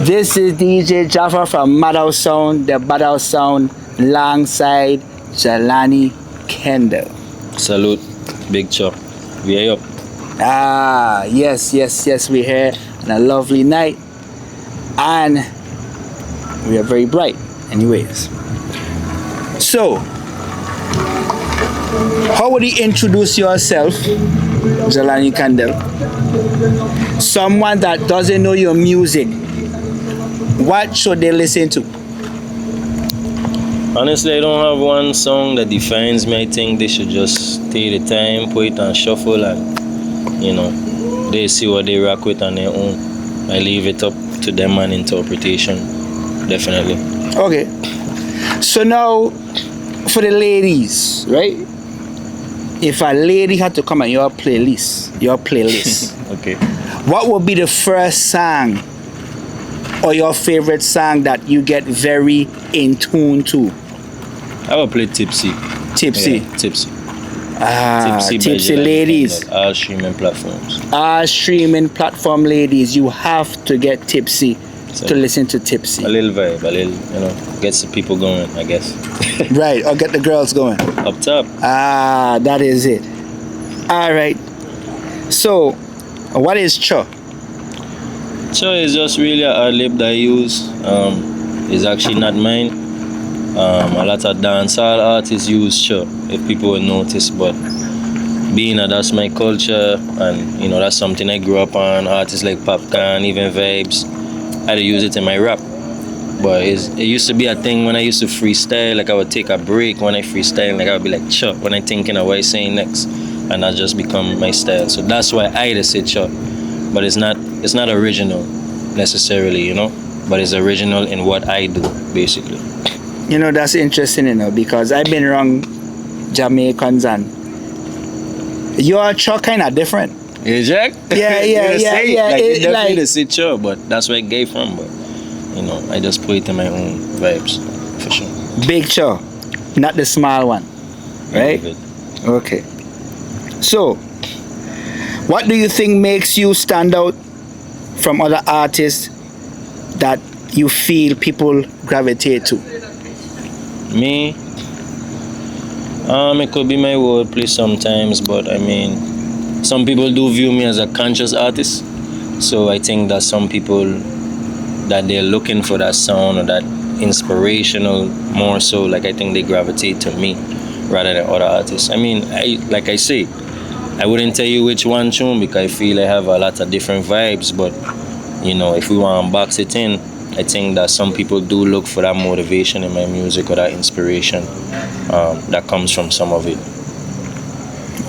This is DJ Jaffa from Madhouse Sound, the Madhouse Sound, alongside Jelani Kendall. Salute, Big Chop. We are up. Yes, we're here on a lovely night. And we are very bright, anyways. So, how would you introduce yourself, Jelani Kendall? Someone that doesn't know your music, what should they listen to? Honestly, I don't have one song that defines me. I think they should just take the time, put it on shuffle, and they see what they rock with on their own. I leave it up to them and interpretation, definitely. Okay. So now, for the ladies, right? If a lady had to come on your playlist, Okay. what would be the first song or your favorite song that you get very in tune to? I will play Tipsy. Tipsy. Yeah, Tipsy. Tipsy by Jelani ladies. Kendall, all streaming platforms. Streaming platform ladies, you have to get Tipsy to listen to Tipsy. A little vibe, gets the people going, I guess. Right, or get the girls going. Up top. That is it. All right. So, what is Cho? So it's just really a ad lib that I use. It's actually not mine. A lot of dancehall artists use Cho, if people will notice, but being that that's my culture and that's something I grew up on, artists like Popcorn, even Vibes, I use it in my rap. But it used to be a thing when I used to freestyle, like I would take a break when I freestyle, like I would be like Cho when I'm thinking of what I'm saying next, and that just become my style. So that's why I just say Cho, but it's not original necessarily, but it's original in what I do, basically. That's interesting, because I've been around Jamaicans and your Cho kind of different. Yeah, Jack? Yeah. Like, it definitely the say Cho, but that's where I gave from, but I just put it in my own vibes, for sure. Big Cho, not the small one, right? Okay. So, what do you think makes you stand out from other artists that you feel people gravitate to? Me? It could be my wordplay sometimes, but some people do view me as a conscious artist. So I think that some people that they're looking for that sound or that inspirational more so, like I think they gravitate to me rather than other artists. I wouldn't tell you which one tune because I feel I have a lot of different vibes, but if we want to box it in, I think that some people do look for that motivation in my music or that inspiration that comes from some of it.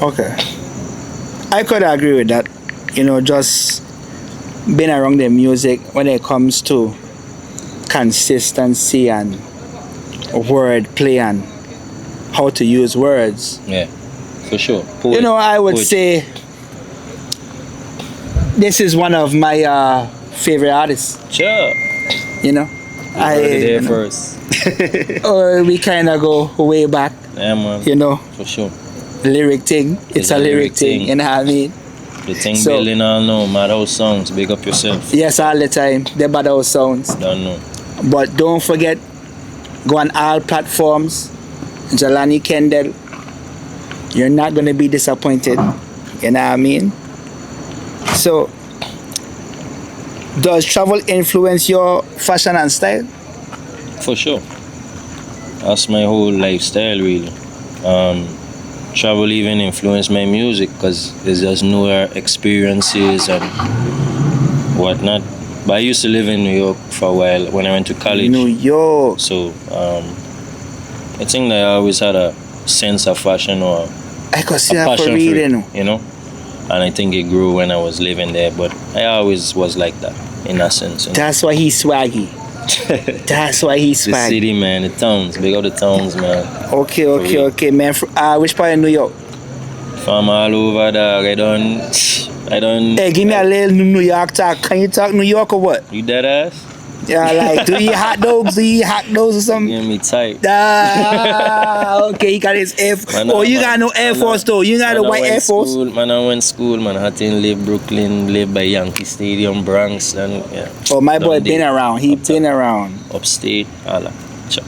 Okay. I could agree with that. Just being around the music when it comes to consistency and word play and how to use words. Yeah, for sure. I would say this is one of my favorite artists. Sure. I first. or we kind of go way back. Yeah, man. For sure. Lyric thing. It's a lyric thing. You know what I mean? The thing building all know, Madhouse Sounds, big up yourself. Yes, all the time. The Madhouse Sounds. Don't know. But don't forget, go on all platforms. Jelani Kendall. You're not going to be disappointed. You know what I mean? So, does travel influence your fashion and style? For sure. That's my whole lifestyle, really. Travel even influenced my music because there's just newer experiences and whatnot. But I used to live in New York for a while when I went to college. New York. So I think that I always had a sense of fashion or I could see a that for passion reading. for it, And I think it grew when I was living there. But I always was like that, in that sense. That's why he's swaggy. That's why he's swaggy. The city, man, the towns, big up the towns, man. Okay, man. Which part of New York? From all over, dog. I don't. Hey, give me a little New York talk. Can you talk New York or what? You dead ass? Yeah, like, do you eat hot dogs? Do you eat hot dogs or something? Give me tight. Okay, he got his Air Force. Man, Oh, you man, got no Air man, Force though. You got man, a white went Air Force. School, man, I went school, man. I think live Brooklyn, live by Yankee Stadium, Bronx, and yeah. Oh, my boy Dundee, been around. He uptown, been around. upstate, all that. Cha.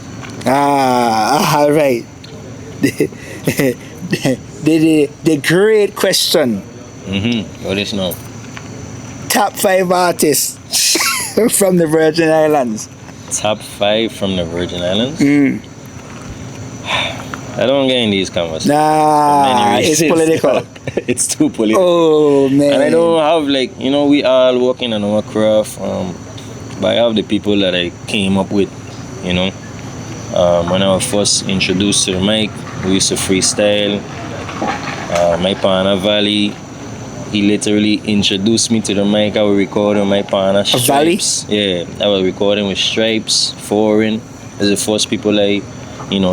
All right. The great question. What is now? Top 5 artists from the Virgin Islands. Top 5 from the Virgin Islands? Mm. I don't get in these conversations. Nah, it's political. It's too political. Oh, man. And I don't have, like, we all working on our craft, but I have the people that I came up with, when I was first introduced to the mic, we used to freestyle. My partner Valley, he literally introduced me to the mic. I was recording with my partner Stripes. Yeah, I was recording with Stripes, Foreign. Those are the first people I,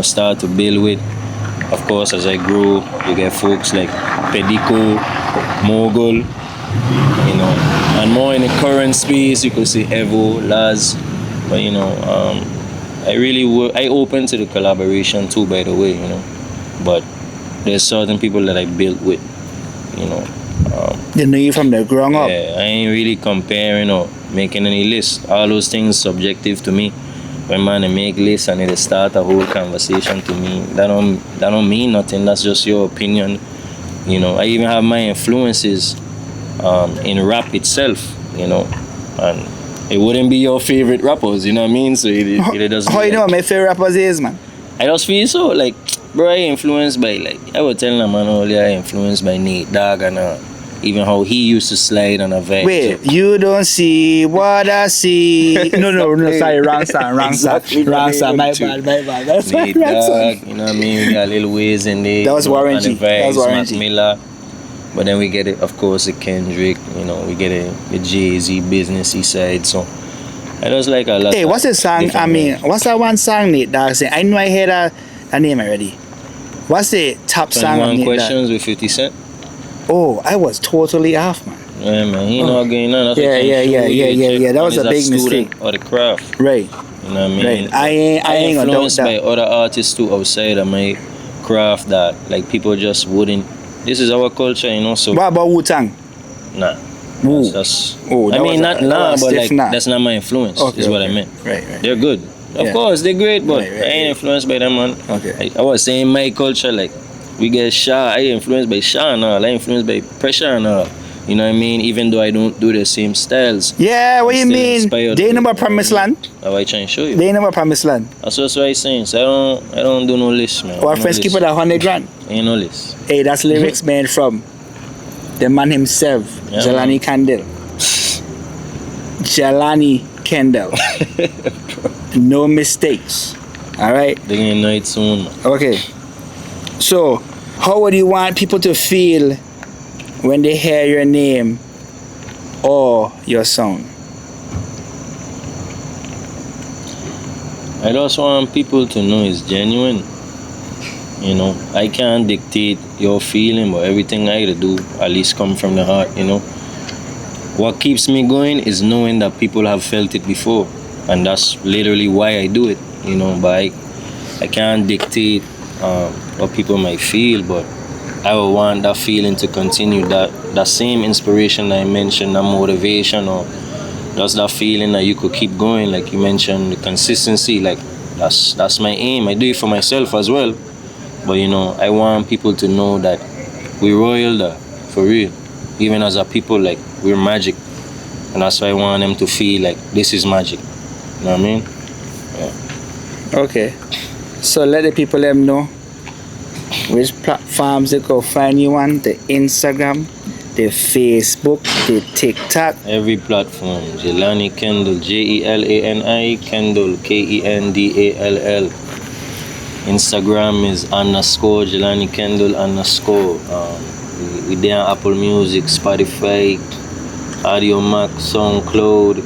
start to build with. Of course, as I grow, you get folks like Pedico, Mogul, and more in the current space, you could see Evo, Laz. But, I open to the collaboration too, by the way, But there's certain people that I built with, They know you from the ground up. Yeah, I ain't really comparing or making any list. All those things subjective to me. When man make lists and it start a whole conversation to me, that don't mean nothing. That's just your opinion. I even have my influences in rap itself, and it wouldn't be your favorite rappers, you know what I mean? So it doesn't. How you know what my favorite rappers is, man? I just feel so like, bro, I influenced by, like, I was telling a man earlier, I influenced by Nate Dogg and even how he used to slide on a vibe. Wait, you don't see what I see. No, sorry, wrong song. Exactly, My bad. That's Nate right, Dogg, you know what I mean? We got Lil Ways in there. That was Warren G. That was Warren Mac G. Miller. But then we get it, of course, the Kendrick, we get it, the Jay-Z businessy side. So I just like a lot. Hey, what's the song? What's that one song Nate Dogg saying? I know I heard a name already. What's the top song of 21 Nate Questions Dogg? with 50 Cent? Oh, I was totally off, man. Yeah, man, he know what's going on. That's Yeah. That was a He's big student mistake. of the craft. Right. You know what I mean? Right. I ain't gonna doubt influenced by that. other artists too outside of my craft that, like, people just wouldn't. This is our culture, so. What about Wu-Tang? Nah. Ooh. That's Oh, I that mean, was not that nah, was but stiff like nah. that's not my influence. Is what I meant. Right. They're good. Of Yeah. course, they're great, but Right, I ain't influenced by them, man. Okay. I was saying my culture, like, we get Sha. I influenced by Sha and all. I influenced by Pressure and all. You know what I mean? Even though I don't do the same styles. Yeah, what I'm you still mean? inspired They by- never promised land. How I try and show you. They never promised land. That's what I'm saying. So I don't do no list, man. Our No friends list. keep it 100 grand. Ain't no list. Hey, that's lyrics made from the man himself, Yeah, Jelani Kendall. Jelani Kendall. No mistakes. All right. They're gonna know it soon, man. Okay. So, how would you want people to feel when they hear your name or your song? I just want people to know it's genuine. I can't dictate your feeling, but everything I do at least come from the heart, What keeps me going is knowing that people have felt it before. And that's literally why I do it, But I can't dictate what people might feel, but I would want that feeling to continue, that same inspiration that I mentioned, that motivation, or just that feeling that you could keep going, like you mentioned, the consistency, like that's my aim. I do it for myself as well. But I want people to know that we're royal there, for real. Even as a people, like, we're magic. And that's why I want them to feel like this is magic. You know what I mean? Yeah. Okay. So let the people them know which platforms they go find you on: the Instagram, the Facebook, the TikTok. Every platform. Jelani Kendall, Jelani Kendall, Kendall. Instagram is _Jelani Kendall _. We there on Apple Music, Spotify, Audio Mac, SoundCloud,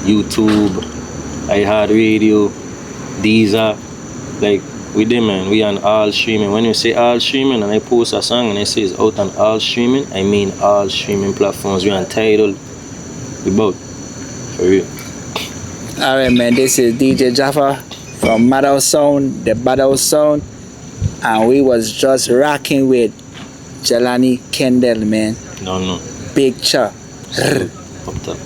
YouTube, iHeartRadio, Deezer. Like, we there, man. We on all streaming. When you say all streaming and I post a song and I say it's out on all streaming, I mean all streaming platforms. We on Tidal. We both. For real. Alright, man, this is DJ Jaffa from Madhouse Sound, the Madhouse Sound, and we was just rocking with Jelani Kendall, man. No. Big cha. Up top.